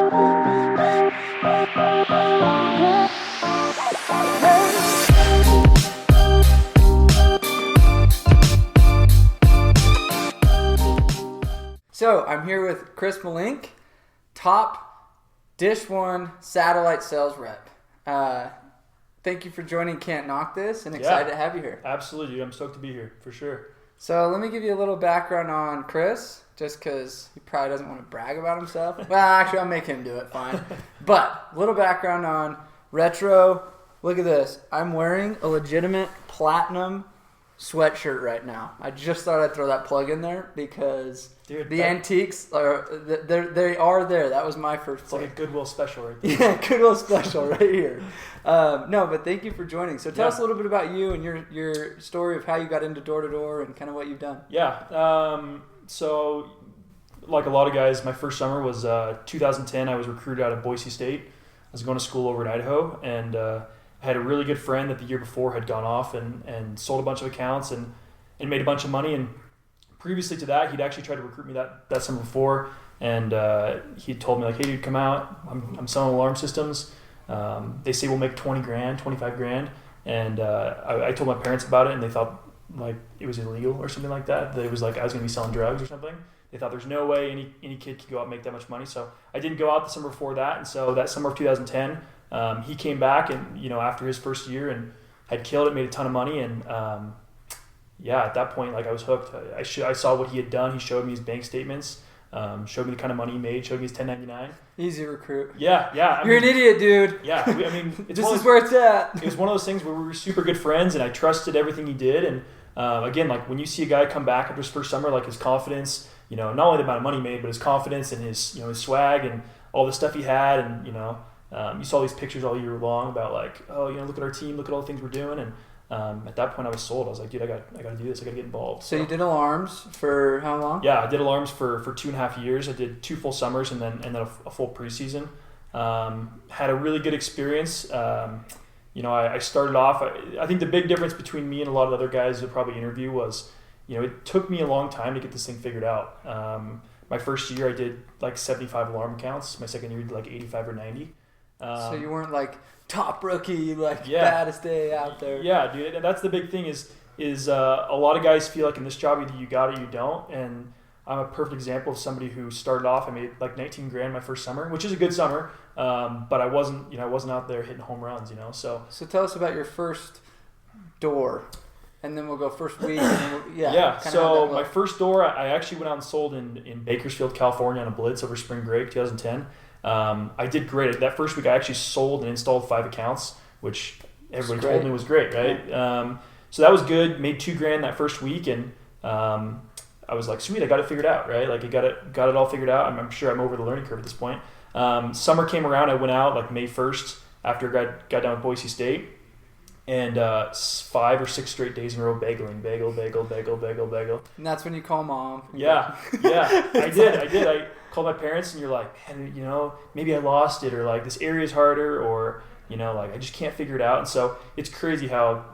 So I'm here with Chris Melink, top Dish One satellite sales rep. Thank you for joining Can't Knock This, and excited to have you here. Absolutely. I'm stoked to be here, for sure. So let me give you a little background on Chris, just because he probably doesn't want to brag about himself. Well, actually, I'll make him do it, fine. But a little background on Retro. Look at this. I'm wearing a legitimate platinum sweatshirt right now. I just thought I'd throw that plug in there because antiques are they are there. That was my first It's plug. like a Goodwill special right there. Yeah, Goodwill special right here. No, but thank you for joining. So tell us a little bit about you and your story of how you got into door-to-door and kind of what you've done. Yeah. So like a lot of guys, my first summer was 2010. I was recruited out of Boise State. I was going to school over in Idaho, and I had a really good friend that the year before had gone off and sold a bunch of accounts and made a bunch of money. And previously to that, he'd actually tried to recruit me that summer before. And he told me, like, hey, dude, come out. I'm selling alarm systems. They say we'll make 20 grand, 25 grand. And I told my parents about it, and they thought, like, it was illegal or something like that. That it was like I was going to be selling drugs or something. They thought there's no way any kid could go out and make that much money. So I didn't go out the summer before that. And so that summer of 2010, he came back and, after his first year and had killed it, made a ton of money. And, at that point, like, I was hooked. I saw what he had done. He showed me his bank statements, showed me the kind of money he made, showed me his 1099. Easy recruit. Yeah. You're an idiot, dude. Yeah. This is where it's at. It was one of those things where we were super good friends and I trusted everything he did. And, again, like, when you see a guy come back after his first summer, like, his confidence, not only the amount of money he made, but his confidence and his, his swag and all the stuff he had. And, you saw these pictures all year long about, like, oh, look at our team, look at all the things we're doing. And at that point I was sold. I was like, dude, I got to do this. I got to get involved. So you did alarms for how long? Yeah, I did alarms for 2.5 years. I did 2 full summers and then a full preseason. Had a really good experience. I started off, I think the big difference between me and a lot of other guys that probably interview was, it took me a long time to get this thing figured out. My first year I did like 75 alarm accounts. My second year I did like 85 or 90. So you weren't like top rookie, baddest day out there. Yeah, dude. And that's the big thing is a lot of guys feel like in this job either you got it or you don't. And I'm a perfect example of somebody who started off. I made like 19 grand my first summer, which is a good summer. But I wasn't out there hitting home runs. So tell us about your first door, and then we'll go first week. And yeah. So my first door, I actually went out and sold in Bakersfield, California on a blitz over spring break 2010. I did great. That first week I actually sold and installed 5 accounts, which everybody told me was great, right? Yeah. So that was good. Made $2 grand that first week, and I was like, sweet, I got it figured out, right? Like, I got it all figured out. I'm sure I'm over the learning curve at this point. Summer came around. I went out like May 1st after I got down with Boise State, and 5 or 6 straight days in a row bageling, bagel. And that's when you call mom. Yeah, I did. I called my parents, and you're like, man, maybe I lost it, or like this area is harder, or like I just can't figure it out. And so it's crazy how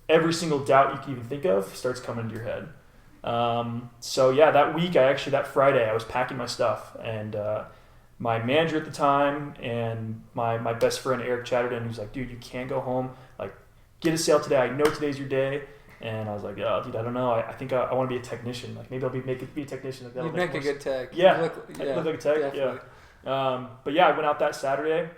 every single doubt you can even think of starts coming into your head. That week, that Friday, I was packing my stuff, and my manager at the time and my best friend Eric Chatterton, he was like, dude, you can't go home. Like, get a sale today. I know today's your day. And I was like, oh, dude, I don't know. I think I want to be a technician. Like, maybe I'll be a technician. Like, you'd make a good tech. Yeah, I look like a tech. Definitely. Yeah. I went out that Saturday,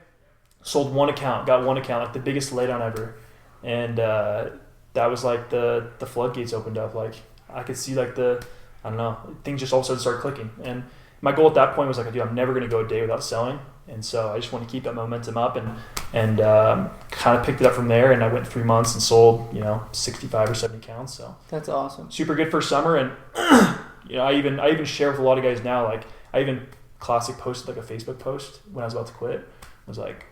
sold 1 account, got 1 account, like the biggest laydown ever. And that was like the floodgates opened up. Like, I could see like things just all of a sudden started clicking. And my goal at that point was like, dude, I'm never going to go a day without selling. And so I just want to keep that momentum up and kind of picked it up from there. And I went 3 months and sold, 65 or 70 accounts. So that's awesome. Super good first summer. And, I even share with a lot of guys now, like I even classic posted like a Facebook post when I was about to quit. I was like,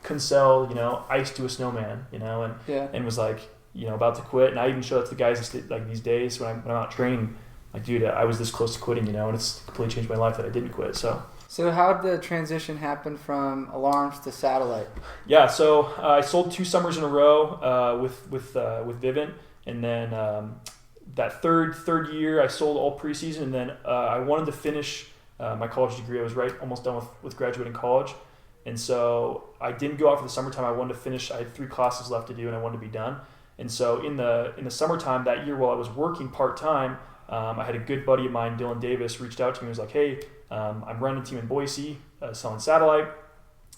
couldn't sell, ice to a snowman, and was like, about to quit. And I even show that to the guys like these days when I'm out training, like, dude, I was this close to quitting, and it's completely changed my life that I didn't quit. So how did the transition happen from alarms to satellite? Yeah, so I sold 2 summers in a row with Vivint, and then that third year I sold all preseason, and then I wanted to finish my college degree. I was almost done with graduating college. And so I didn't go out for the summertime. I wanted to finish. I had 3 classes left to do, and I wanted to be done. And so in the summertime that year, while I was working part-time, I had a good buddy of mine, Dylan Davis, reached out to me. He was like, hey, I'm running a team in Boise selling satellite.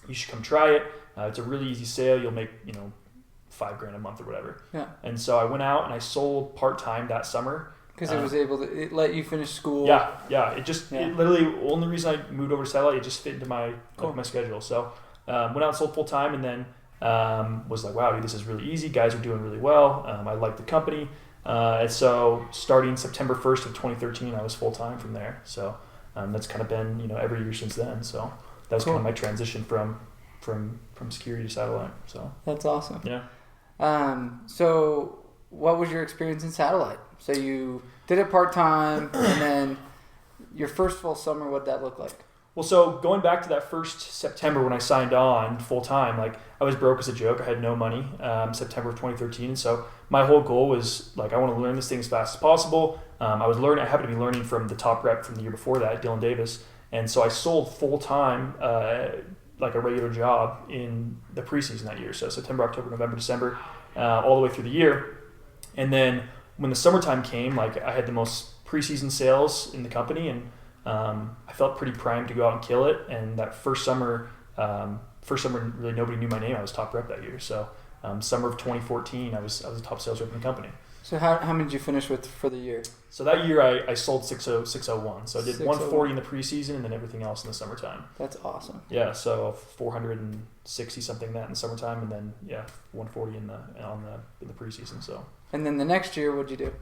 You should come try it. It's a really easy sale. You'll make, $5,000 a month or whatever. Yeah. And so I went out and I sold part-time that summer. Because it was able to let you finish school. Yeah. It literally, the only reason I moved over to satellite, it just fit into my schedule. So went out and sold full-time, and then was like, wow, dude, this is really easy. Guys are doing really well. I like the company. And so starting September 1st of 2013, I was full-time from there. So that's kind of been, every year since then. So that was kind of my transition from security to satellite. So that's awesome. Yeah. So what was your experience in satellite? So you did it part-time, and then your first full summer, what'd that look like? Well, so going back to that first September when I signed on full-time, I was broke as a joke. I had no money, September of 2013. And so my whole goal was, I want to learn this thing as fast as possible. I happened to be learning from the top rep from the year before that, Dylan Davis. And so I sold full-time, like a regular job in the preseason that year. So September, October, November, December, all the way through the year. And then when the summertime came, I had the most preseason sales in the company, and I felt pretty primed to go out and kill it. And that first summer, really nobody knew my name. I was top rep that year. So summer of 2014, I was a top sales rep in the company. So how many did you finish with for the year? So that year I sold 601. So I did 140 in the preseason, and then everything else in the summertime. That's awesome. Yeah, so 460 something that in the summertime, and then 140 in the preseason. So. And then the next year, what'd you do?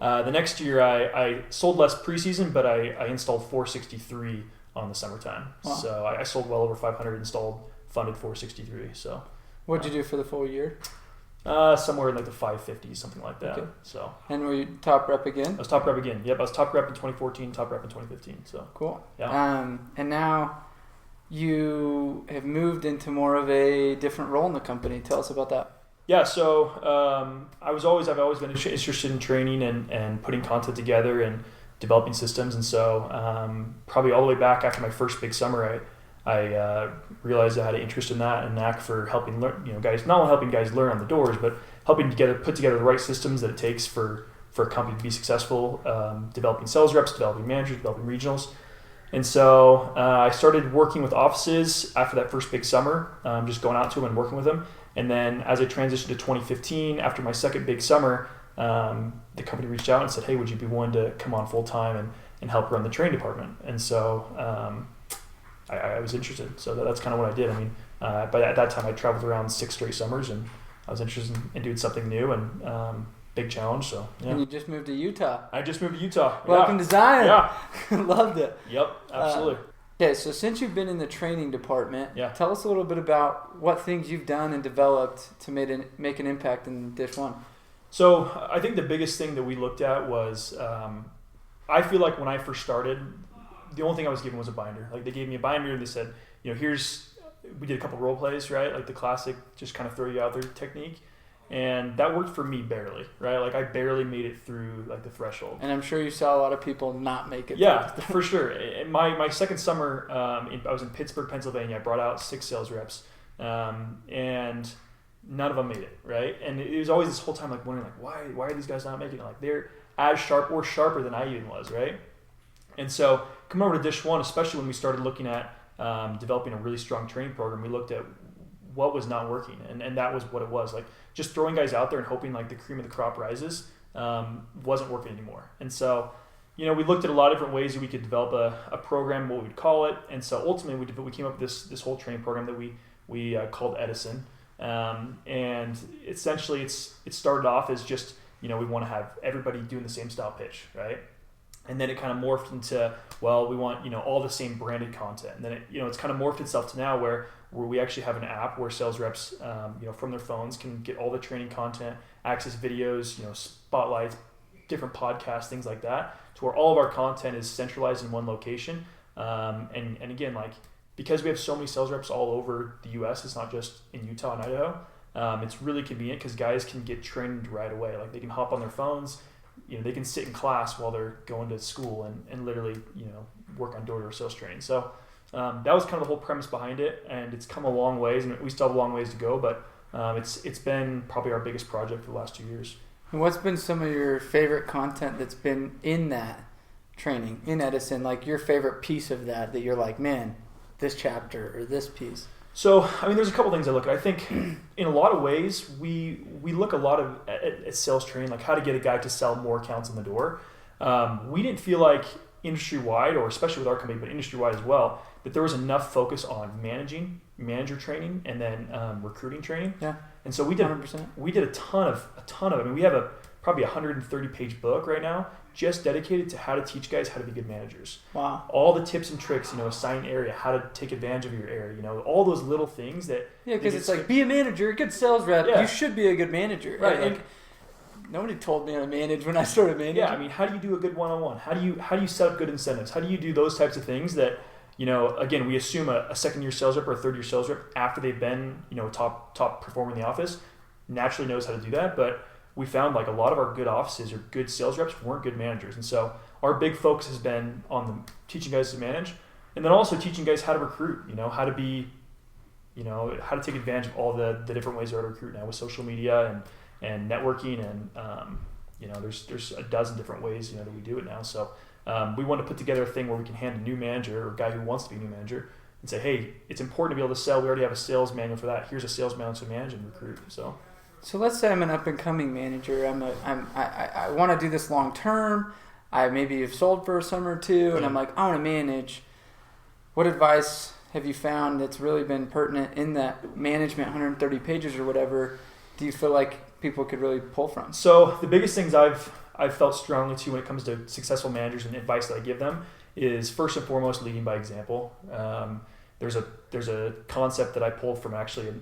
The next year I sold less preseason, but I installed 463 on the summertime. Wow. So I sold well over 500 installed, funded 463. So. What'd you do for the full year? Somewhere in the 550s, something like that. Okay. So. And were you top rep again? I was top rep again. Yep, I was top rep in 2014, top rep in 2015. So. Cool. Yeah. And now you have moved into more of a different role in the company. Tell us about that. Yeah, so I've always been interested in training and putting content together and developing systems. And so probably all the way back after my first big summer, I realized I had an interest in that and knack for helping guys, not only helping guys learn on the doors, but helping put together the right systems that it takes for a company to be successful, developing sales reps, developing managers, developing regionals. And so I started working with offices after that first big summer, just going out to them and working with them. And then as I transitioned to 2015, after my second big summer, the company reached out and said, hey, would you be willing to come on full-time and help run the training department? And so I was interested. So that's kind of what I did. I mean, but at that time I traveled around 6 straight summers, and I was interested in doing something new and big challenge. So yeah. And you just moved to Utah. I just moved to Utah. Welcome to Zion. Yeah. Loved it. Yep, absolutely. Okay, so since you've been in the training department, tell us a little bit about what things you've done and developed to make an impact in Dish 1. So I think the biggest thing that we looked at was, I feel like when I first started, the only thing I was given was a binder. They gave me a binder and they said, we did a couple role plays, right? Like the classic, just kind of throw you out there technique. And that worked for me barely, right? I barely made it through the threshold. And I'm sure you saw a lot of people not make it. Yeah, for sure. My second summer, I was in Pittsburgh, Pennsylvania. I brought out 6 sales reps, and none of them made it, right? And it was always this whole time wondering why are these guys not making it? They're as sharp or sharper than I even was, right? And so coming over to Dish 1, especially when we started looking at developing a really strong training program, we looked at what was not working, and that was what it was. Just throwing guys out there and hoping the cream of the crop rises wasn't working anymore. And so, we looked at a lot of different ways that we could develop a program, what we'd call it. And so ultimately we came up with this whole training program that we called Edison. And essentially it started off as just, we want to have everybody doing the same style pitch, right? And then it kind of morphed into, we want, all the same branded content. And then it's kind of morphed itself to now where we actually have an app where sales reps, from their phones can get all the training content, access videos, spotlights, different podcasts, things like that, to where all of our content is centralized in one location. And again, because we have so many sales reps all over the U.S., it's not just in Utah and Idaho. It's really convenient because guys can get trained right away. They can hop on their phones. They can sit in class while they're going to school and literally, work on door-to-door sales training. So that was kind of the whole premise behind it, and it's come a long ways, and we still have a long ways to go, but it's been probably our biggest project for the last 2 years. And what's been some of your favorite content that's been in that training in Edison, like your favorite piece of that you're like, man, this chapter or this piece? So, I mean, there's a couple things I look at. I think in a lot of ways, we look a lot at sales training, like how to get a guy to sell more accounts in the door. We didn't feel like industry-wide, or especially with our company, but industry-wide as well, that there was enough focus on manager training and then recruiting training. Yeah. And so we did 100%. We did a ton of. I mean, we have probably 130-page book right now just dedicated to how to teach guys how to be good managers. Wow. All the tips and tricks, assign area, how to take advantage of your area, all those little things that... Yeah, because it's like, be a manager, a good sales rep. Yeah. You should be a good manager. Right. And nobody told me how to manage when I started managing. Yeah, I mean, how do you do a good one-on-one? How do you set up good incentives? How do you do those types of things that, again, we assume a second-year sales rep or a third-year sales rep, after they've been, top performer in the office, naturally knows how to do that, but we found like a lot of our good offices or good sales reps weren't good managers. And so our big focus has been on teaching guys to manage, and then also teaching guys how to recruit, how to be, how to take advantage of all the different ways to recruit now with social media and networking. And, there's a dozen different ways, that we do it now. So we want to put together a thing where we can hand a new manager or a guy who wants to be a new manager and say, hey, it's important to be able to sell. We already have a sales manual for that. Here's a sales manual to manage and recruit. So let's say I'm an up and coming manager. I want to do this long term. I maybe have sold for a summer or two, and I'm like, I want to manage. What advice have you found that's really been pertinent in that management 130 pages or whatever? Do you feel like people could really pull from? So the biggest things I've felt strongly to when it comes to successful managers and advice that I give them is first and foremost leading by example. There's a concept that I pulled from actually a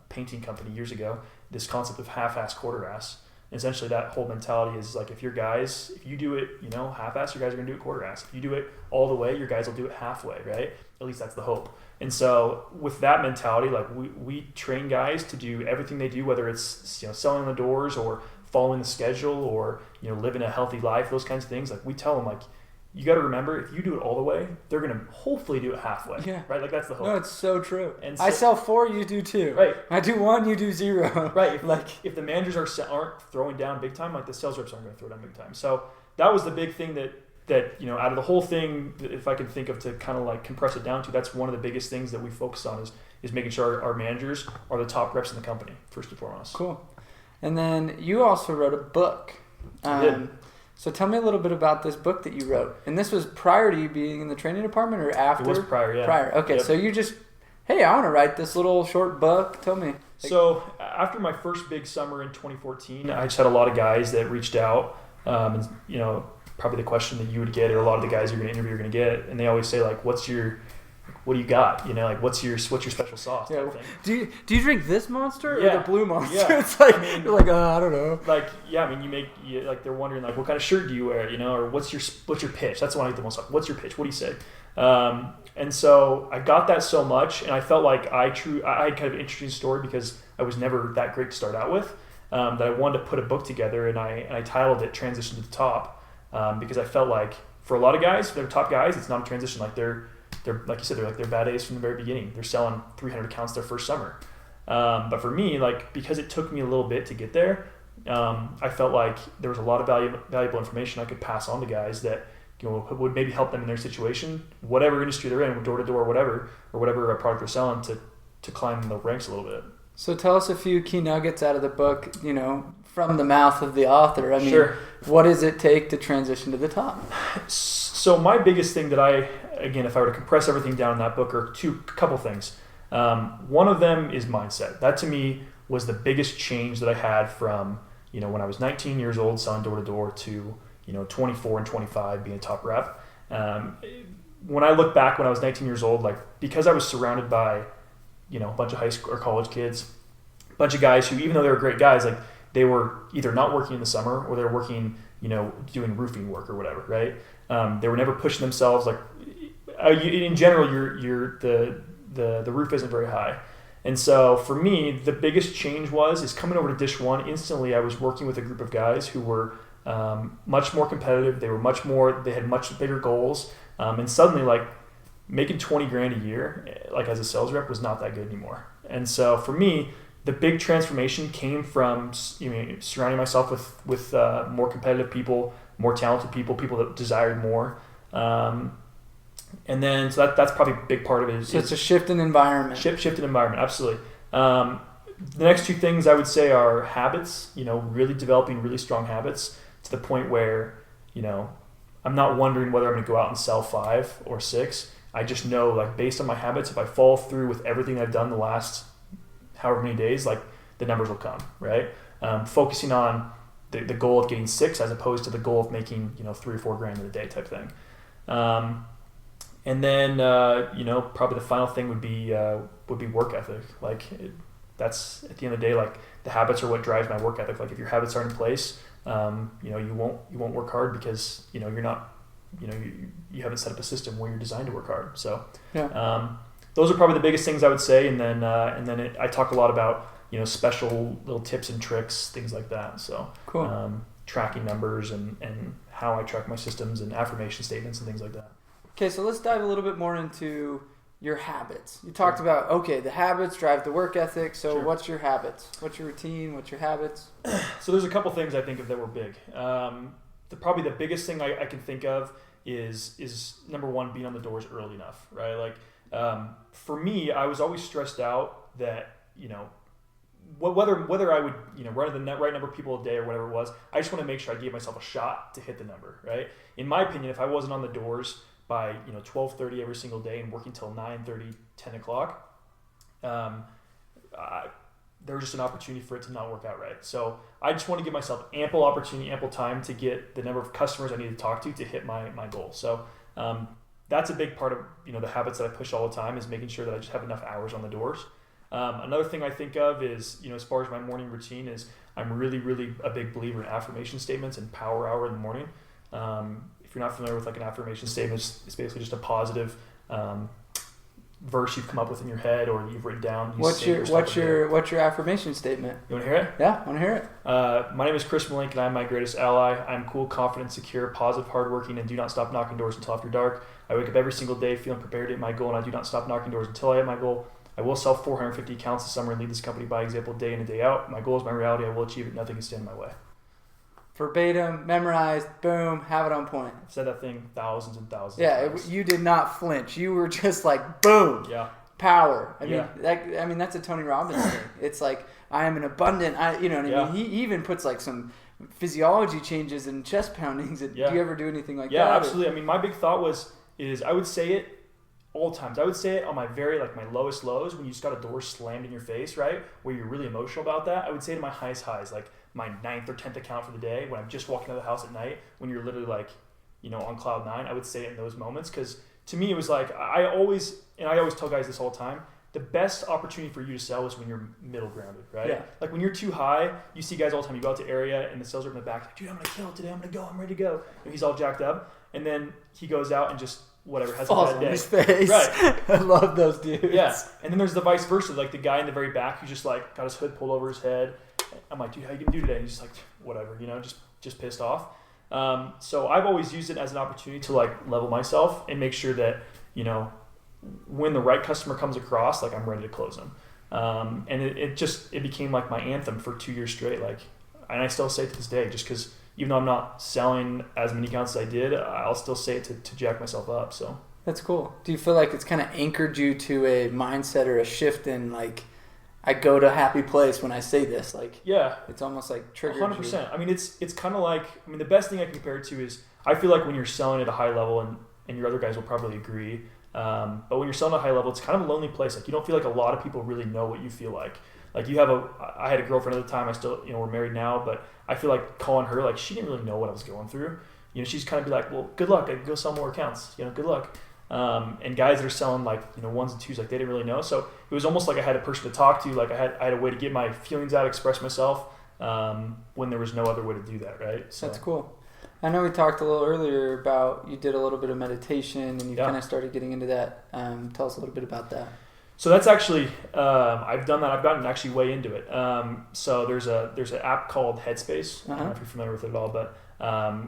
painting company years ago. This concept of half-ass, quarter-ass. Essentially, that whole mentality is like, if you do it, half-ass, your guys are going to do it quarter-ass. If you do it all the way, your guys will do it halfway, right? At least that's the hope. And so with that mentality, like we train guys to do everything they do, whether it's selling the doors or following the schedule or living a healthy life, those kinds of things. Like we tell them, like, you got to remember, if you do it all the way, they're going to hopefully do it halfway. Yeah. Right? Like, that's the hope. No, it's so true. And I sell 4, you do 2. Right. I do 1, you do 0. Right. If the managers aren't throwing down big time, like the sales reps aren't going to throw down big time. So that was the big thing that out of the whole thing, if I can think of to kind of like compress it down to, that's one of the biggest things that we focus on is making sure our managers are the top reps in the company, first and foremost. Cool. And then you also wrote a book. I did. So tell me a little bit about this book that you wrote. And this was prior to you being in the training department or after? It was prior, yeah. Prior. Okay, yep. So you just, hey, I want to write this little short book. Tell me. So after my first big summer in 2014, I just had a lot of guys that reached out. And, probably the question that you would get, or a lot of the guys you're going to interview are going to get. And they always say, like, what do you got? Like, what's your special sauce? Yeah. Do you drink this Monster or yeah. the blue Monster? Yeah. It's like, you're like, I don't know. Like, yeah, I mean, like, they're wondering, like, what kind of shirt do you wear, or what's your pitch? That's the one I get the most. Like, what's your pitch? What do you say? And so I got that so much, and I felt like I had kind of an interesting story because I was never that great to start out with, that I wanted to put a book together, and I titled it Transition to the Top, because I felt like for a lot of guys, they're top guys, it's not a transition. Like they're like you said, they're bad A's from the very beginning. They're selling 300 accounts their first summer. But for me, like, because it took me a little bit to get there, I felt like there was a lot of valuable information I could pass on to guys that would maybe help them in their situation, whatever industry they're in, door to door, whatever product they're selling, to climb the ranks a little bit. So tell us a few key nuggets out of the book, from the mouth of the author. I mean, sure. What does it take to transition to the top? So my biggest thing that if I were to compress everything down in that book, are a couple things. One of them is mindset. That to me was the biggest change that I had from, when I was 19 years old selling door to door to, 24 and 25 being a top rep. When I look back when I was 19 years old, like, because I was surrounded by, a bunch of high school or college kids, a bunch of guys who, even though they were great guys, like, they were either not working in the summer or they were working, doing roofing work or whatever, right? They were never pushing themselves. Like, in general, the roof isn't very high. And so for me, the biggest change is coming over to Dish One. Instantly, I was working with a group of guys who were much more competitive. They had much bigger goals. And suddenly like making 20 grand a year, like as a sales rep, was not that good anymore. And so for me, the big transformation came from surrounding myself with more competitive people, more talented people that desired more. And then so that's probably a big part of it. So it's a shift in environment. Shift in environment, absolutely. The next two things I would say are habits, really developing really strong habits to the point where, I'm not wondering whether I'm going to go out and sell 5 or 6. I just know, like, based on my habits, if I follow through with everything I've done the last however many days, like, the numbers will come, right? Focusing on the goal of getting 6 as opposed to the goal of making, 3 or 4 grand in a day type thing. And then, probably the final thing would be work ethic. Like, that's at the end of the day, like, the habits are what drives my work ethic. Like, if your habits aren't in place, you won't work hard because, you're not, you haven't set up a system where you're designed to work hard. So, those are probably the biggest things I would say. And then I talk a lot about, special little tips and tricks, things like that. So, cool. Tracking numbers and how I track my systems and affirmation statements and things like that. Okay, so let's dive a little bit more into your habits. You talked about, the habits drive the work ethic. So What's your habits? What's your routine? What's your habits? So there's a couple things I think of that were big. Probably the biggest thing I can think of is number one, being on the doors early enough, right? Like, for me, I was always stressed out that, whether I would, run the right number of people a day or whatever it was, I just want to make sure I gave myself a shot to hit the number, right? In my opinion, if I wasn't on the doors by 12:30 every single day and working till 9:30, 10 o'clock, there was just an opportunity for it to not work out right. So I just want to give myself ample opportunity, ample time to get the number of customers I need to talk to hit my goal. So that's a big part of the habits that I push all the time, is making sure that I just have enough hours on the doors. Another thing I think of is, as far as my morning routine is, I'm really, really a big believer in affirmation statements and power hour in the morning. If you're not familiar with like an affirmation statement, it's basically just a positive verse you've come up with in your head or you've written down. What's your affirmation statement? You want to hear it? Yeah, I want to hear it. My name is Chris Melink, and I'm my greatest ally. I'm cool, confident, secure, positive, hardworking, and do not stop knocking doors until after dark. I wake up every single day feeling prepared to hit my goal, and I do not stop knocking doors until I hit my goal. I will sell 450 accounts this summer and lead this company by example day in and day out. My goal is my reality. I will achieve it. Nothing can stand in my way. Verbatim, memorized, boom, have it on point. I've said that thing thousands and thousands of times. You did not flinch. You were just like, boom, power. I mean, that's a Tony Robbins thing. It's like, I am an abundant, you know what I mean? He even puts like some physiology changes and chest poundings. Do you ever do anything like that? Yeah, absolutely. I mean, my big thought is I would say it all times. I would say it on my my lowest lows, when you just got a door slammed in your face, right? Where you're really emotional about that. I would say it to my highest highs, like my 9th or 10th account for the day, when I'm just walking out of the house at night, when you're literally like, on cloud 9. I would say it in those moments, because to me it was like, I always tell guys this all the time, the best opportunity for you to sell is when you're middle grounded, right? Yeah. Like when you're too high, you see guys all the time, you go out to area and the sales rep in the back, like, dude, I'm going to kill it today. I'm going to go. I'm ready to go. And he's all jacked up. And then he goes out and just has falls a bad day. On his face. Right. I love those dudes. Yeah. And then there's the vice versa, like the guy in the very back who's just like got his hood pulled over his head. I'm like, dude, how you going to do today? And he's just like, whatever, just pissed off. So I've always used it as an opportunity to like level myself and make sure that, when the right customer comes across, like I'm ready to close them. And it became like my anthem for 2 years straight. Like, and I still say it to this day, just because even though I'm not selling as many accounts as I did, I'll still say it to jack myself up. So that's cool. Do you feel like it's kind of anchored you to a mindset or a shift in like, I go to a happy place when I say this? Like, yeah, it's almost like triggered 100%. you. I mean, it's kind of like, the best thing I can compare it to is, I feel like when you're selling at a high level, and your other guys will probably agree, but when you're selling at a high level, it's kind of a lonely place. Like, you don't feel like a lot of people really know what you feel like. Like, I had a girlfriend at the time. I still, we're married now, but I feel like calling her, like, she didn't really know what I was going through. She's kind of be like, well, good luck. I can go sell more accounts. Good luck. And guys that are selling like, ones and twos, like they didn't really know. So it was almost like I had a person to talk to. Like I had a way to get my feelings out, express myself, when there was no other way to do that. Right. So that's cool. I know we talked a little earlier about, you did a little bit of meditation and you kind of started getting into that. Tell us a little bit about that. So that's actually, I've done that. I've gotten actually way into it. So there's an app called Headspace. I don't know if you're familiar with it at all, but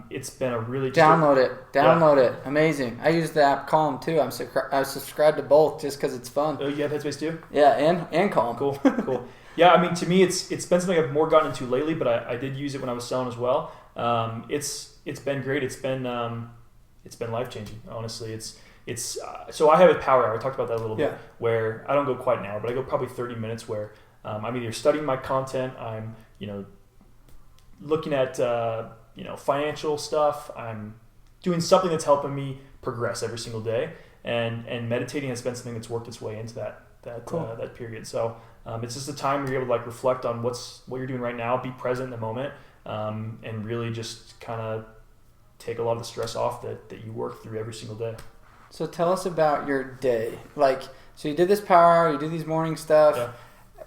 It's been a really download it. Amazing. I use the app Calm too. I'm subscribed to both just because it's fun. Oh, you have Headspace too? Yeah, and Calm. Cool. Yeah, I mean, to me, it's been something I've more gotten into lately, but I did use it when I was selling as well. It's been great. It's been life changing. Honestly, so I have a power hour. I talked about that a little bit, where I don't go quite an hour, but I go probably 30 minutes where I'm either studying my content, I'm looking at financial stuff, I'm doing something that's helping me progress every single day, and meditating has been something that's worked its way into that period. So it's just a time where you're able to reflect on what you're doing right now, be present in the moment, and really just kind of take a lot of the stress off that you work through every single day. So tell us about your day. So you did this power hour, you do these morning stuff. Yeah.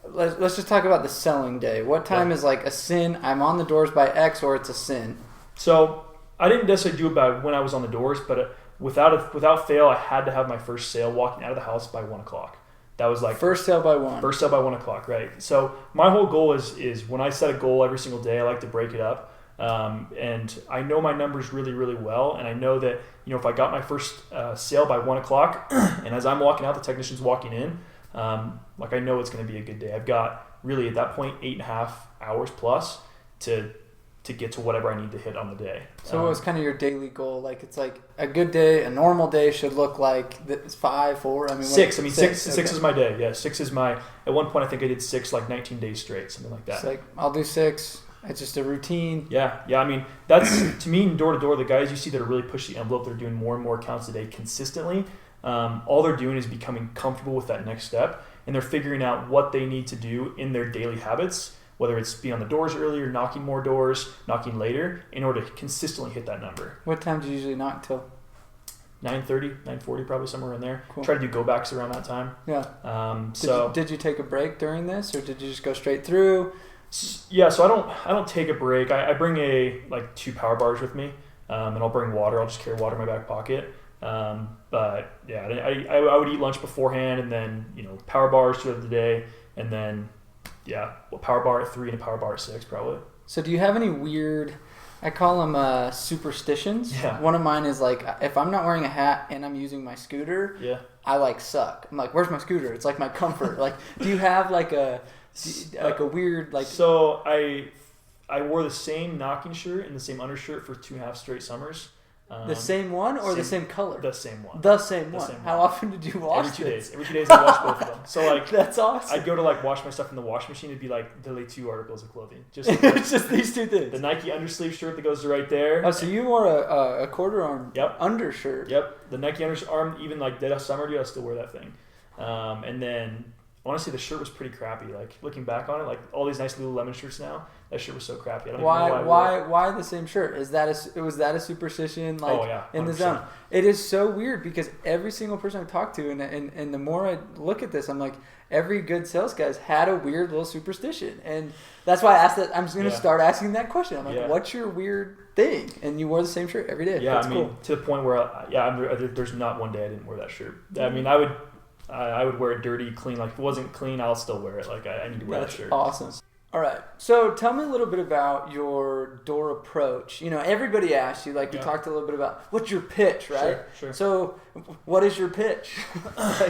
Let's just talk about the selling day. What time is a sin? I'm on the doors by X, or it's a sin. So I didn't necessarily do it by when I was on the doors, but without fail, I had to have my first sale walking out of the house by 1 o'clock. That was first sale by 1. First sale by 1 o'clock, right? So my whole goal is when I set a goal every single day, I like to break it up. And I know my numbers really, really well, and I know that if I got my first sale by 1 o'clock, and as I'm walking out, the technician's walking in, I know it's going to be a good day. I've got really at that point 8.5 hours plus to get to whatever I need to hit on the day. So what was kind of your daily goal? It's a good day, a normal day should look like it's 5, 4. I mean, 6. Six is my day. Yeah, 6 is my. At one point, I think I did 6 19 days straight, something like that. It's I'll do 6. It's just a routine. Yeah. I mean, that's to me, door to door, the guys you see that are really pushing the envelope, they're doing more and more accounts a day consistently. All they're doing is becoming comfortable with that next step, and they're figuring out what they need to do in their daily habits, whether it's being on the doors earlier, knocking more doors, knocking later, in order to consistently hit that number. What time do you usually knock till? 9:30, 9:40, probably somewhere in there. Cool. Try to do go-backs around that time. Yeah. Did you take a break during this, or did you just go straight through? Yeah, so I don't take a break. I bring 2 power bars with me, and I'll bring water. I'll just carry water in my back pocket. But yeah, I would eat lunch beforehand, and then power bars throughout the day, and then power bar at 3 and a power bar at 6 probably. So do you have any weird? I call them superstitions. Yeah. One of mine is if I'm not wearing a hat and I'm using my scooter, I suck. I'm where's my scooter? It's my comfort. Do you have a weird So I wore the same knocking shirt and the same undershirt for 2.5 straight summers. The same one or the same color? The same one. The same one. How often did you wash Every 2 days. Every 2 days I wash both of them. So that's awesome. I'd go to wash my stuff in the washing machine. It'd be literally 2 articles of clothing. It's just these 2 things. The Nike undersleeve shirt that goes right there. Oh, so you wore a quarter arm undershirt. Yep. The Nike underarm, even dead of summer, dude, I still wear that thing. And then honestly, the shirt was pretty crappy. Looking back on it, all these nice Lululemon shirts now, that shirt was so crappy. I don't even know why the same shirt? Was that a superstition? In the zone. It is so weird because every single person I talk to, and the more I look at this, I'm every good sales guy's had a weird little superstition, and that's why I asked that. I'm just going to start asking that question. I'm what's your weird thing? And you wore the same shirt every day. Yeah, that's cool. To the point where there's not one day I didn't wear that shirt. I mean, I would wear it dirty, clean. If it wasn't clean, I'll still wear it. I need to wear that shirt. Awesome. All right. So tell me a little bit about your door approach. Everybody asks you, we talked a little bit about, what's your pitch, right? Sure. So what is your pitch?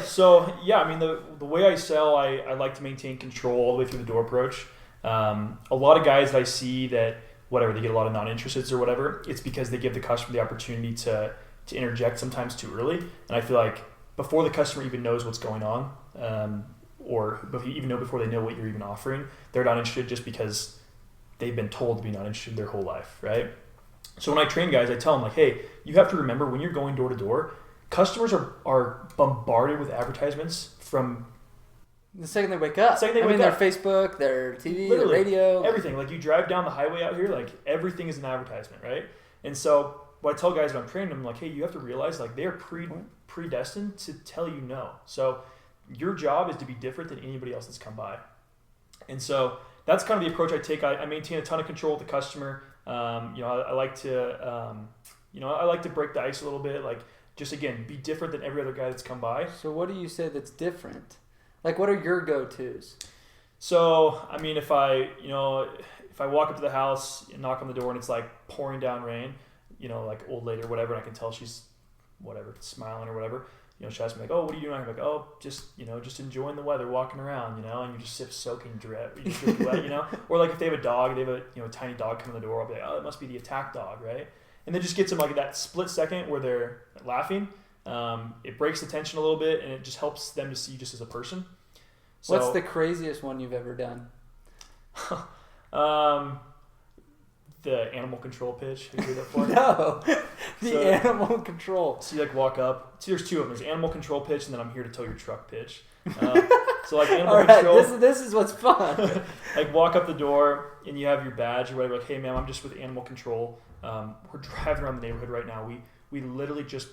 So, yeah, I mean, the way I sell, I like to maintain control all the way through the door approach. A lot of guys that I see that, they get a lot of non-interesteds or whatever, it's because they give the customer the opportunity to interject sometimes too early. And I feel before the customer even knows what's going on, or before they know what you're even offering, they're not interested just because they've been told to be not interested their whole life, right? So when I train guys, I tell them hey, you have to remember when you're going door to door, customers are bombarded with advertisements from the second they wake up. Their Facebook, their TV, their radio, everything. You drive down the highway out here, everything is an advertisement, right? And so what I tell guys when I'm training them, hey, you have to realize they are predestined to tell you no. So your job is to be different than anybody else that's come by. And so that's kind of the approach I take. I maintain a ton of control with the customer. I like to break the ice a little bit. Just again, be different than every other guy that's come by. So what do you say that's different? What are your go-tos? So I mean, if if I walk up to the house and knock on the door and it's like pouring down rain, like old lady or whatever, and I can tell she's whatever, smiling or whatever, she asks me like, oh, what are you doing? I'm like, oh, just enjoying the weather, walking around, and you just soaking drip, wet, or like if they have a dog, they have a tiny dog come in the door, I'll be like, oh, it must be the attack dog, right? And then just gets them like that split second where they're laughing. It breaks the tension a little bit, and it just helps them to see you just as a person. So, what's the craziest one you've ever done? The animal control pitch. Have you heard that before? No. Animal control. So you like walk up. See, there's two of them. There's animal control pitch, and then I'm here to tow your truck pitch. So like animal control. This is what's fun. Like walk up the door, and you have your badge or whatever. Like, hey, ma'am, I'm just with animal control. We're driving around the neighborhood right now. We literally just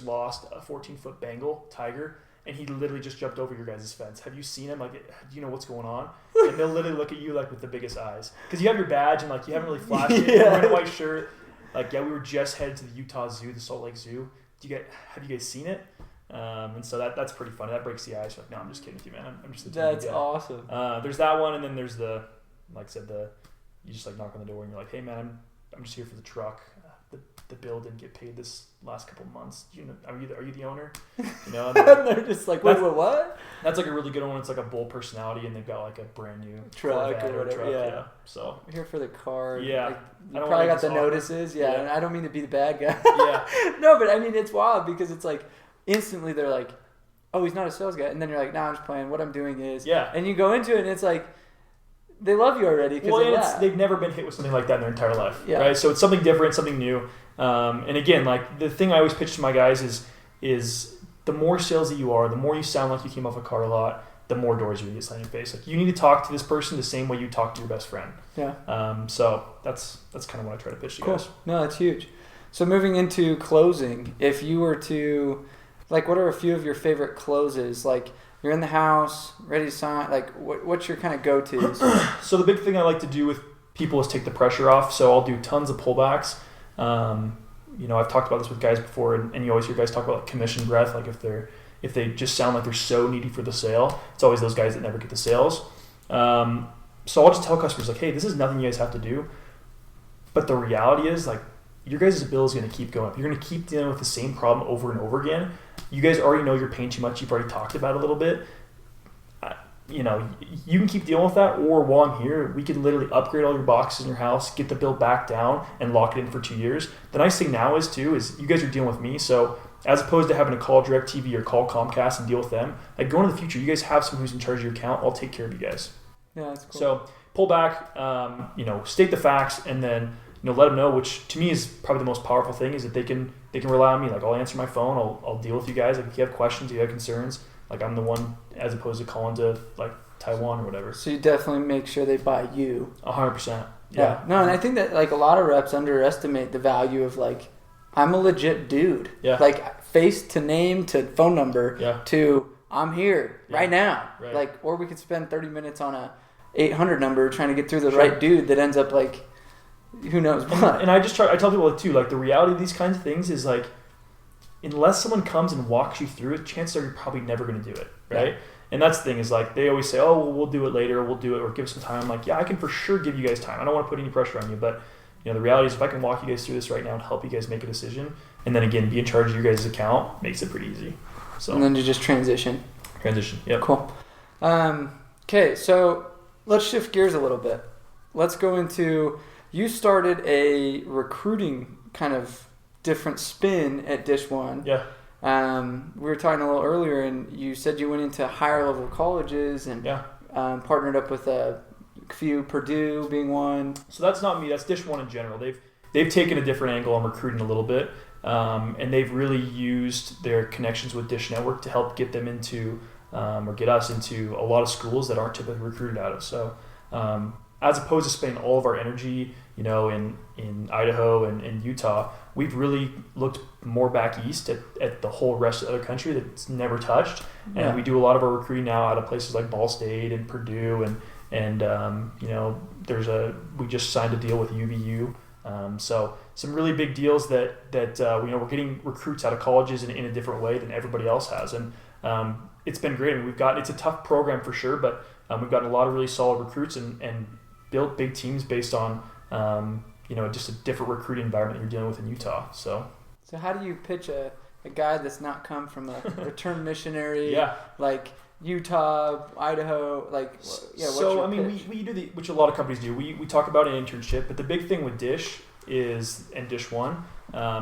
lost a 14-foot Bengal tiger, and he literally just jumped over your guys' fence. Have you seen him? Like, do you know what's going on? And they'll literally look at you like with the biggest eyes, because you have your badge and like you haven't really flashed it. You're wearing a white shirt. Like, yeah, we were just headed to the Utah Zoo, the Salt Lake Zoo. Have you guys seen it? And so that's pretty funny. That breaks the ice. Like, no, I'm just kidding with you, man. I'm just a That's guy. awesome. There's that one, and then there's like I said, you just like knock on the door and you're like, hey man, I'm just here for the truck. The bill didn't get paid this last couple months. Are you the owner? And they're just like, wait, what? That's like a really good one. It's like a bold personality, and they've got like a brand new truck or whatever. Yeah. So I'm here for the car. Yeah. Like, you probably got the notices. Yeah. And I don't mean to be the bad guy. Yeah. No, but I mean, it's wild because it's like instantly they're like, oh, he's not a sales guy. And then you're like, nah, I'm just playing. What I'm doing is. Yeah. And you go into it and it's like, they love you already because they've never been hit with something like that in their entire life, yeah. Right? So it's something different, something new. And again, like the thing I always pitch to my guys is the more salesy you are, the more you sound like you came off a car lot, the more doors you're going to get slammed in your face. Like, you need to talk to this person the same way you talk to your best friend. Yeah. So that's kind of what I try to pitch to guys. No, that's huge. So moving into closing, if you were to, like, what are a few of your favorite closes? Like, you're in the house, ready to sign. Like, what's your kind of go-tos? So the big thing I like to do with people is take the pressure off. So I'll do tons of pullbacks. I've talked about this with guys before, and you always hear guys talk about like commission breath. Like if they just sound like they're so needy for the sale, it's always those guys that never get the sales. So I'll just tell customers like, hey, this is nothing you guys have to do. But the reality is, like, your guys' bill is going to keep going up. You're going to keep dealing with the same problem over and over again. You guys already know you're paying too much. You've already talked about it a little bit. You can keep dealing with that, or while I'm here, we can literally upgrade all your boxes in your house, get the bill back down, and lock it in for 2 years. The nice thing now is you guys are dealing with me, so as opposed to having to call DirecTV or call Comcast and deal with them, like, going into the future, you guys have someone who's in charge of your account. I'll take care of you guys. Yeah, that's cool. So pull back, state the facts, and then let them know, which to me is probably the most powerful thing, is that they can rely on me. Like, I'll answer my phone, I'll deal with you guys. Like, if you have questions, if you have concerns, like, I'm the one, as opposed to calling to like Taiwan or whatever. So you definitely make sure they buy you. 100%. Yeah. No, and I think that like a lot of reps underestimate the value of like, I'm a legit dude. Yeah. Like, face to name to phone number to I'm here right now. Right. Like, or we could spend 30 minutes on a 800 number trying to get through the right dude that ends up like, who knows what. And I tell people too, like, the reality of these kinds of things is like, unless someone comes and walks you through it, chances are you're probably never going to do it, right? Yeah. And that's the thing, is like, they always say, oh, well, we'll do it later, or we'll do it, or give us some time. I'm like, yeah, I can for sure give you guys time. I don't want to put any pressure on you, but the reality is, if I can walk you guys through this right now and help you guys make a decision, and then again be in charge of your guys' account, makes it pretty easy. So, and then you just transition. Yep. Cool. Okay, so let's shift gears a little bit. Let's go into, you started a recruiting kind of different spin at Dish One. Yeah. We were talking a little earlier, and you said you went into higher level colleges and partnered up with a few, Purdue being one. So that's not me. That's Dish One in general. They've taken a different angle on recruiting a little bit, and they've really used their connections with Dish Network to help get them into or get us into a lot of schools that aren't typically recruited out of. So as opposed to spending all of our energy, in Idaho and Utah, we've really looked more back east at the whole rest of the other country that's never touched. And we do a lot of our recruiting now out of places like Ball State and Purdue, and we just signed a deal with UVU. So some really big deals that we're getting recruits out of colleges in a different way than everybody else has. And it's been great. I mean, it's a tough program for sure, but we've gotten a lot of really solid recruits, and built big teams based on just a different recruiting environment you're dealing with in Utah. So how do you pitch a guy that's not come from a return missionary, like Utah, Idaho, we do which a lot of companies do. We talk about an internship, but the big thing with Dish and Dish One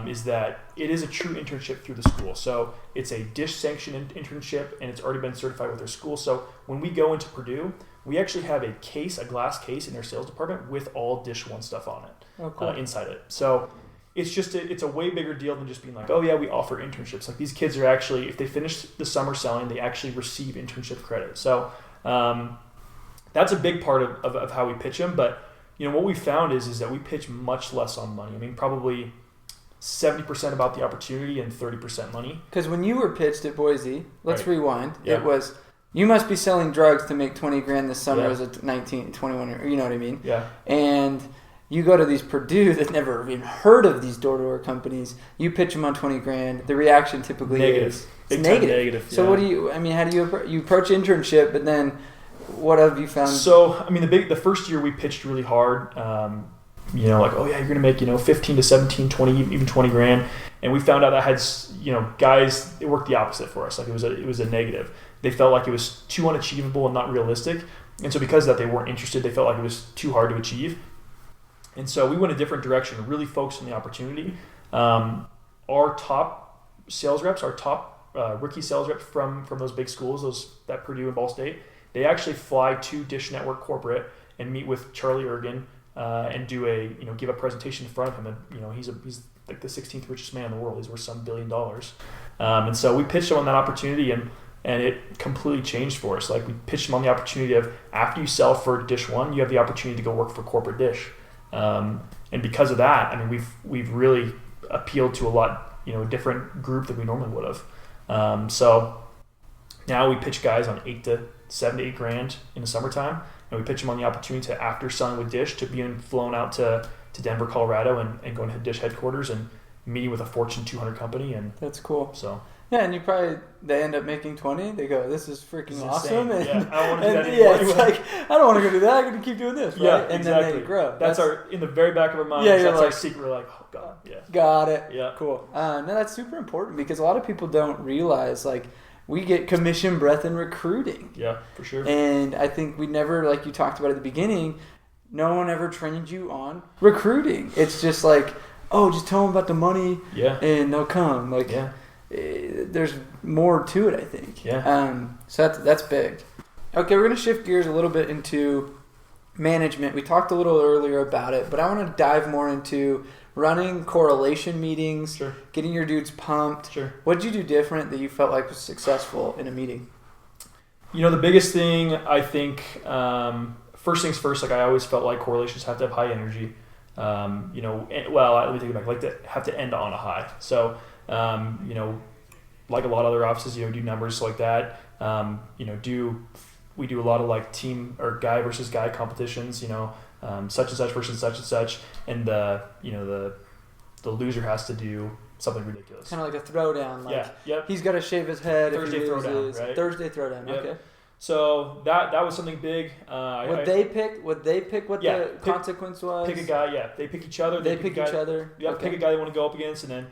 is that it is a true internship through the school. So it's a Dish sanctioned internship, and it's already been certified with their school. So when we go into Purdue, we actually have a glass case in their sales department with all Dish One stuff on it, inside it. So it's a way bigger deal than just being like, oh yeah, we offer internships. Like these kids are actually, if they finish the summer selling, they actually receive internship credit. So that's a big part of how we pitch them. But what we found is that we pitch much less on money. I mean, probably 70% about the opportunity and 30% money. Because when you were pitched at Boise, let's rewind. Yeah. It was, you must be selling drugs to make $20,000 this summer as a 19, 21, you know what I mean? Yeah. And you go to these Purdue that never even heard of these door-to-door companies. You pitch them on $20,000. The reaction typically is negative. So what do you? I mean, how do you approach internship? But then, what have you found? So I mean, the first year we pitched really hard. Like, oh yeah, you're gonna make 15 to 17, 20, even $20,000. And we found out that had guys, it worked the opposite for us. Like it was a negative. They felt like it was too unachievable and not realistic. And so because of that, they weren't interested. They felt like it was too hard to achieve. And so we went a different direction, really focused on the opportunity. Our top sales reps, rookie sales reps from those big schools, that Purdue and Ball State, they actually fly to Dish Network corporate and meet with Charlie Ergen and do give a presentation in front of him. And he's like the 16th richest man in the world. He's worth some $1 billion. And so we pitched him on that opportunity, and it completely changed for us. Like we pitched him on the opportunity of, after you sell for Dish One, you have the opportunity to go work for corporate Dish. And because of that, I mean, we've really appealed to a lot, different group than we normally would have. So now we pitch guys on $7 to $8 grand in the summertime, and we pitch them on the opportunity to, after selling with Dish, to being flown out to Denver, Colorado, and going to Dish headquarters and meeting with a Fortune 200 company. And that's cool. So. Yeah, and they end up making 20. They go, this is freaking awesome. And, I don't want to do that anymore. It's like, I don't want to go do that. I'm going to keep doing this, right? Yeah, and exactly. then they grow. That's in the very back of our minds. That's our secret. We're like, oh God, yeah. Got it. Yeah. Cool. No, that's super important because a lot of people don't realize, like, we get commission breath in recruiting. Yeah, for sure. And I think we never, like you talked about at the beginning, no one ever trained you on recruiting. It's just like, oh, just tell them about the money and they'll come. Like, there's more to it, I think. Yeah. So that's big. Okay, we're going to shift gears a little bit into management. We talked a little earlier about it, but I want to dive more into running correlation meetings, getting your dudes pumped. Sure. What did you do different that you felt like was successful in a meeting? The biggest thing, I think, first things first, like I always felt like correlations have to have high energy. Let me take it back. Like to have to end on a high. So, like a lot of other offices, do numbers like that. We do a lot of like team or guy versus guy competitions, such and such versus such and such. And the loser has to do something ridiculous. Kind of like a throwdown. Like yep. He's got to shave his head. Thursday if he throwdown, right? Thursday throwdown, yep. Okay. So that was something big. Would they pick what the consequence was? Pick a guy, They pick each other. They pick each other. Yeah, okay. Pick a guy they want to go up against, and then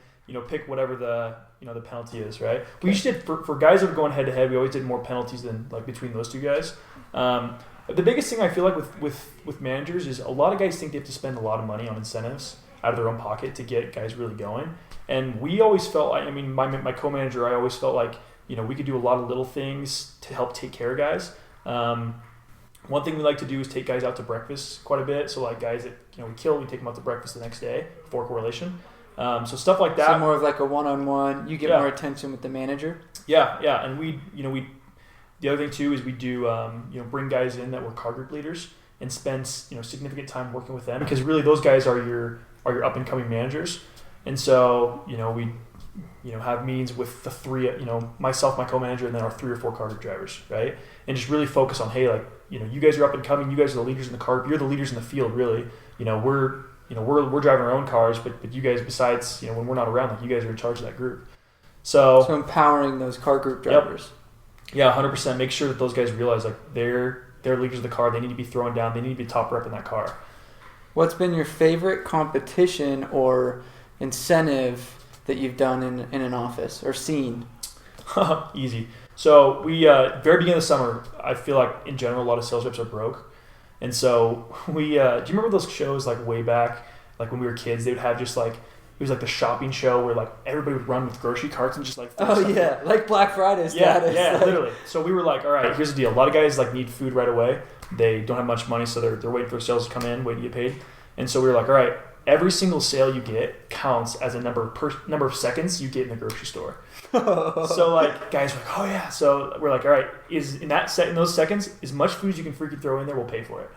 pick whatever the penalty is, right? Okay. We usually did for guys that are going head to head. We always did more penalties than like between those two guys. The biggest thing I feel like with managers is a lot of guys think they have to spend a lot of money on incentives out of their own pocket to get guys really going. And we always felt, my co-manager, I always felt like we could do a lot of little things to help take care of guys. One thing we like to do is take guys out to breakfast quite a bit. So like guys that we kill, we take them out to breakfast the next day for correlation. So stuff like that. So more of like a one-on-one. You get more attention with the manager. Yeah, and we the other thing too is we do bring guys in that were car group leaders and spend significant time working with them, because really those guys are your up and coming managers. And so we have meetings with the three, myself, my co-manager, and then our 3 or 4 car group drivers, right? And just really focus on, hey, like you guys are up and coming. You guys are the leaders in the car. You're the leaders in the field, really. We're driving our own cars, but you guys, besides when we're not around, like you guys are in charge of that group. So empowering those car group drivers. Yep. Yeah, 100%. Make sure that those guys realize like they're they're leaders of the car. They need to be thrown down. They need to be top rep in that car. What's been your favorite competition or incentive that you've done in an office or seen? Easy. So we, very beginning of the summer, I feel like in general, a lot of sales reps are broke. And so we, do you remember those shows like way back, like when we were kids, they would have just like, it was like the shopping show where like everybody would run with grocery carts and just like like Black Friday status. Yeah, literally. So we were like, all right, here's the deal. A lot of guys like need food right away. They don't have much money, so they're waiting for sales to come in, waiting to get paid. And so we were like, all right, every single sale you get counts as a number of seconds you get in the grocery store. So like guys were like, oh yeah. So we're like, all right, in those seconds, as much food as you can freaking throw in there, we'll pay for it.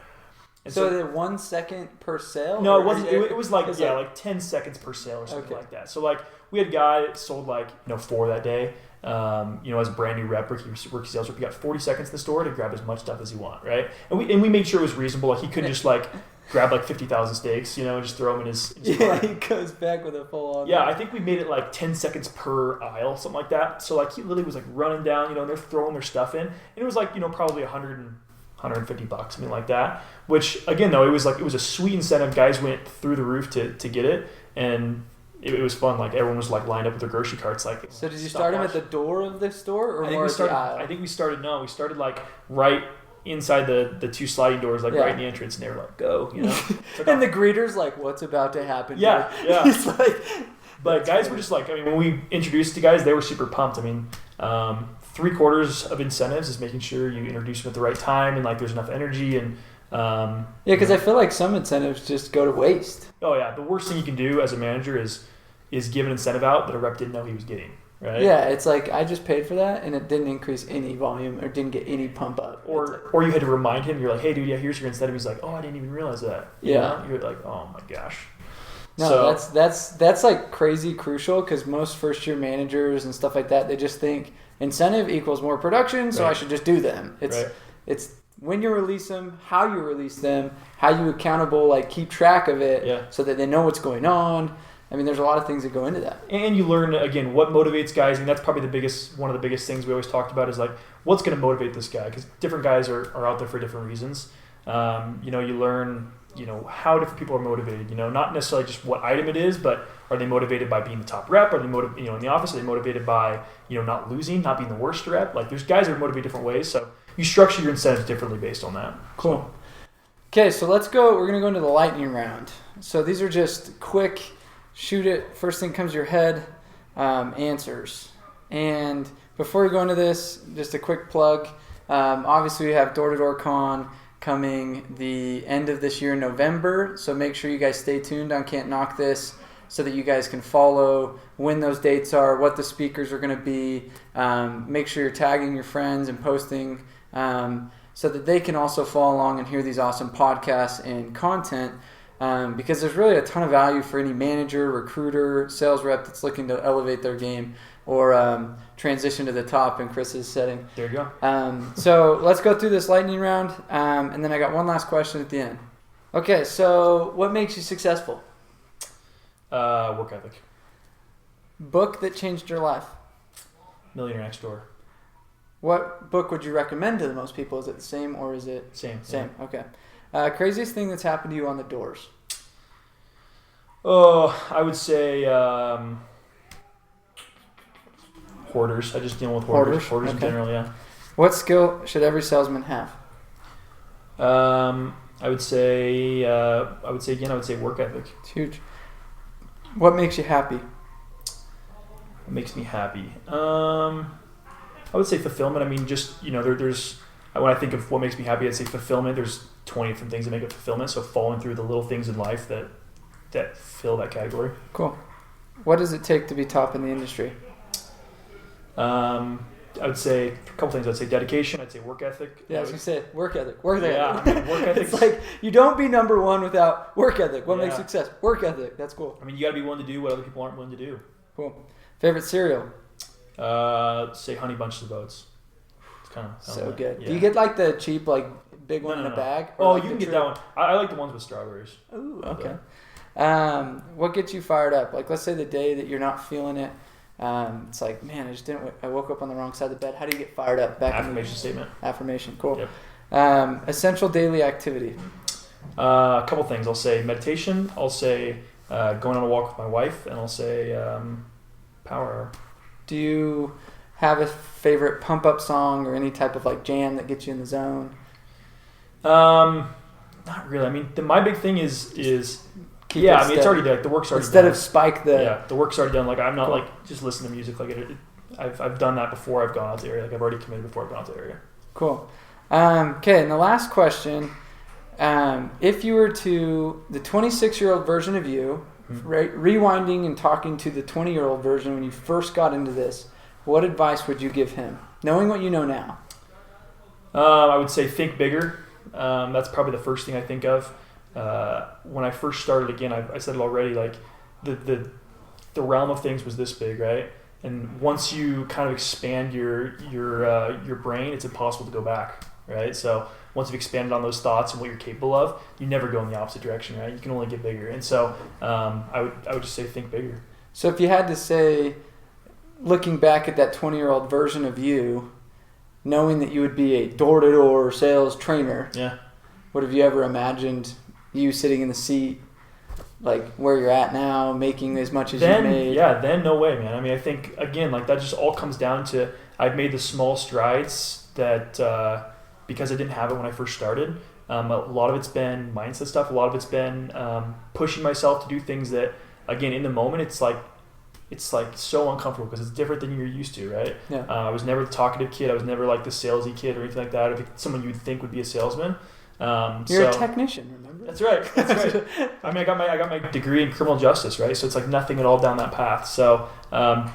And so is it 1 second per sale? No, it wasn't. It was like like 10 seconds per sale or something like that. So like we had a guy that sold like 4 that day. As a brand new rookie sales rep, he got 40 seconds in the store to grab as much stuff as he want, right? And we made sure it was reasonable. Like he couldn't just like grab like 50,000 steaks, and just throw them in his car. He goes back with a full on. Yeah, I think we made it like 10 seconds per aisle, something like that. So like he literally was like running down, and they're throwing their stuff in, and it was like probably $150, something like that. Which again, though, it was a sweet incentive. Guys went through the roof to get it, and it was fun. Like everyone was like lined up with their grocery carts. Like, so did you start them at the door of the store, or more at the aisle? I think we started like right inside the 2 sliding doors, like right in the entrance, and they were like, "Go," And the greeter's like, "What's about to happen?" Yeah, here? yeah. He's like, but guys were just like, when we introduced to guys, they were super pumped. 3/4 of incentives is making sure you introduce them at the right time and like there's enough energy and. Because I feel like some incentives just go to waste. Oh yeah, the worst thing you can do as a manager is give an incentive out that a rep didn't know he was getting. Right? Yeah, it's like I just paid for that and it didn't increase any volume or didn't get any pump up. Or you had to remind him. You're like, hey dude, yeah, here's your incentive. He's like, oh, I didn't even realize that. Yeah. You're like, oh my gosh. No, that's like crazy crucial because most first year managers and stuff like that, they just think incentive equals more production, so I should just do them. It's when you release them, how you release them, how you accountable, like keep track of it so that they know what's going on. There's a lot of things that go into that. And you learn, again, what motivates guys, and that's probably one of the biggest things we always talked about is like, what's going to motivate this guy? Because different guys are out there for different reasons. You learn, how different people are motivated, not necessarily just what item it is, but are they motivated by being the top rep? Are they in the office? Are they motivated by, not losing, not being the worst rep? Like there's guys that are motivated different ways. So you structure your incentives differently based on that. Cool. Okay, so let's go. We're going to go into the lightning round. So these are just quick, shoot it, first thing comes to your head, answers. And before we go into this, just a quick plug. Obviously, we have Door-to-Door Con coming the end of this year in November. So make sure you guys stay tuned on Can't Knock This so that you guys can follow when those dates are, what the speakers are going to be. Make sure you're tagging your friends and posting so that they can also follow along and hear these awesome podcasts and content because there's really a ton of value for any manager, recruiter, sales rep that's looking to elevate their game or transition to the top in Chris's setting. There you go. So let's go through this lightning round, and then I got one last question at the end. Okay, so what makes you successful? Work ethic. Book that changed your life? Millionaire Next Door. What book would you recommend to the most people? Is it the same or is it? Same. Same, okay. Craziest thing that's happened to you on the doors? Oh, I would say hoarders. I just deal with hoarders. Hoarders in general, yeah. What skill should every salesman have? I would say work ethic. It's huge. What makes you happy? What makes me happy? I would say fulfillment. There's when I think of what makes me happy, I'd say fulfillment. There's 20 different things that make up fulfillment. So following through the little things in life that fill that category. Cool. What does it take to be top in the industry? I would say a couple things. I'd say dedication. I'd say work ethic. Yeah, I was going to say work ethic. Work ethic. Yeah, work ethic. It's like you don't be number one without work ethic. What makes success? Work ethic. That's cool. You got to be willing to do what other people aren't willing to do. Cool. Favorite cereal? Say Honey Bunches of Oats. It's kind of so good. Yeah. Do you get like the cheap big one in a bag? Oh, you can get that one. I like the ones with strawberries. Ooh, okay. What gets you fired up? Like, let's say the day that you're not feeling it. It's like, man, I woke up on the wrong side of the bed. How do you get fired up? Affirmation statement. Affirmation, cool. Yep. Essential daily activity. A couple things. I'll say meditation. I'll say going on a walk with my wife, and I'll say power hour. Do you have a favorite pump-up song or any type of like jam that gets you in the zone? Not really. I mean, my big thing is Keep yeah. it I mean, it's already like the work's already instead done. of spike the The work's already done. Like I'm not Cool. like just listen to music. Like I've done that before. I've gone out to the area. Like I've already committed before I've gone out to the area. Cool. Okay, and the last question. If you were to the 26-year-old version of you, rewinding and talking to the 20-year-old version when you first got into this, what advice would you give him, knowing what you know now? I would say think bigger. That's probably the first thing I think of. When I first started, again, I said it already, like the realm of things was this big, right? And once you kind of expand your brain, it's impossible to go back, right? So once you've expanded on those thoughts and what you're capable of, you never go in the opposite direction, right? You can only get bigger. And so I would just say think bigger. So if you had to say, looking back at that 20-year-old version of you, knowing that you would be a door-to-door sales trainer, yeah, what have you ever imagined you sitting in the seat, like where you're at now, making as much as you made? Yeah, then no way, man. I mean, I think, again, like that just all comes down to I've made the small strides that because I didn't have it when I first started. A lot of it's been mindset stuff. A lot of it's been pushing myself to do things that, again, in the moment, it's like so uncomfortable because it's different than you're used to, right? Yeah. I was never the talkative kid. I was never like the salesy kid or anything like that. Or someone you'd think would be a salesman. You're a technician, remember? That's right. That's right. I mean, I got my degree in criminal justice, right? So it's like nothing at all down that path. So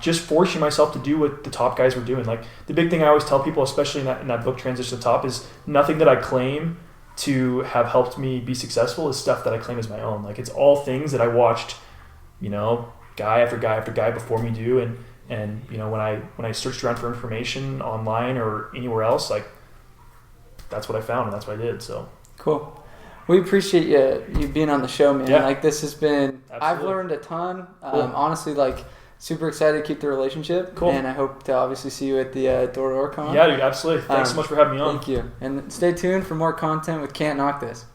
just forcing myself to do what the top guys were doing. Like the big thing I always tell people, especially in that book, Transition to the Top, is nothing that I claim to have helped me be successful is stuff that I claim as my own. Like it's all things that I watched, guy after guy after guy before me do, and when I searched around for information online or anywhere else, like that's what I found and that's what I did. So cool. We appreciate you being on the show, man. Yeah. Like this has been, Absolutely. I've learned a ton. Cool. Honestly, like super excited to keep the relationship. Cool. And I hope to obviously see you at the Door to Door Con. yeah, dude, absolutely. Thanks so much for having me on. Thank you. And stay tuned for more content with Can't Knock This.